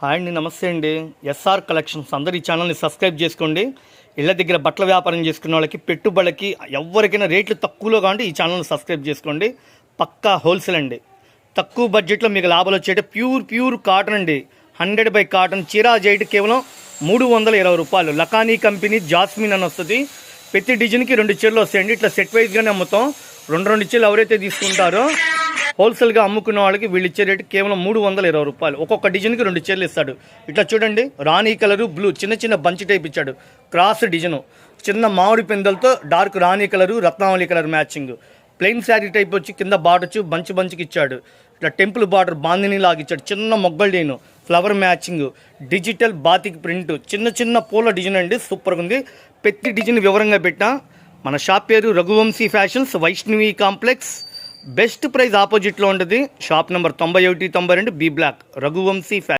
Hi అండి, నమస్తే అండి. ఎస్ఆర్ కలెక్షన్స్ అందరు ఈ ఛానల్ని సబ్స్క్రైబ్ చేసుకోండి. ఇళ్ళ దగ్గర బట్టల వ్యాపారం చేసుకున్న వాళ్ళకి, పెట్టుబడికి, ఎవరికైనా రేట్లు తక్కువలో కావాలంటే ఈ ఛానల్ని సబ్స్క్రైబ్ చేసుకోండి. పక్కా హోల్సేల్ అండి. తక్కువ బడ్జెట్లో మీకు లాభాలు వచ్చేట ప్యూర్ కాటన్ అండి. 100 కాటన్ చీరా జైట్ కేవలం 320 రూపాయలు. లకానీ కంపెనీ జాస్మిన్ అని వస్తుంది. ప్రతి డిజైన్కి 2 చీరలు వస్తాయండి. ఇట్లా సెట్ వైజ్గానే అమ్ముతాం. 2 చీరలు ఎవరైతే తీసుకుంటారో హోల్సేల్గా అమ్ముకున్న వాళ్ళకి వీళ్ళు ఇచ్చే రేటు కేవలం 320 రూపాయలు. ఒక్కొక్క డిజైన్కి 2 చీరలు ఇస్తాడు. ఇట్లా చూడండి, రాణి కలరు, బ్లూ, చిన్న బంచి టైప్ ఇచ్చాడు. క్రాస్ డిజైను, చిన్న మామిడి పిందలతో డార్క్ రాణి కలరు, రత్నావళి colour matching. Plain saree type వచ్చి కింద బార్డర్ బంచికి ఇచ్చాడు. ఇట్లా టెంపుల్ బార్డర్ బాందిని లాగా ఇచ్చాడు. చిన్న మొగ్గలు design, flower matching, digital batik print, చిన్న పూల డిజైన్ అండి. సూపర్గా ఉంది. ప్రతి డిజైన్ వివరంగా పెట్టా. మన షాప్ పేరు Raghuvanshi fashions, Vaishnavi complex. Best price ఆపోజిట్లో ఉంటుంది. Shop number 9192 B block, Raghuvanshi fashion.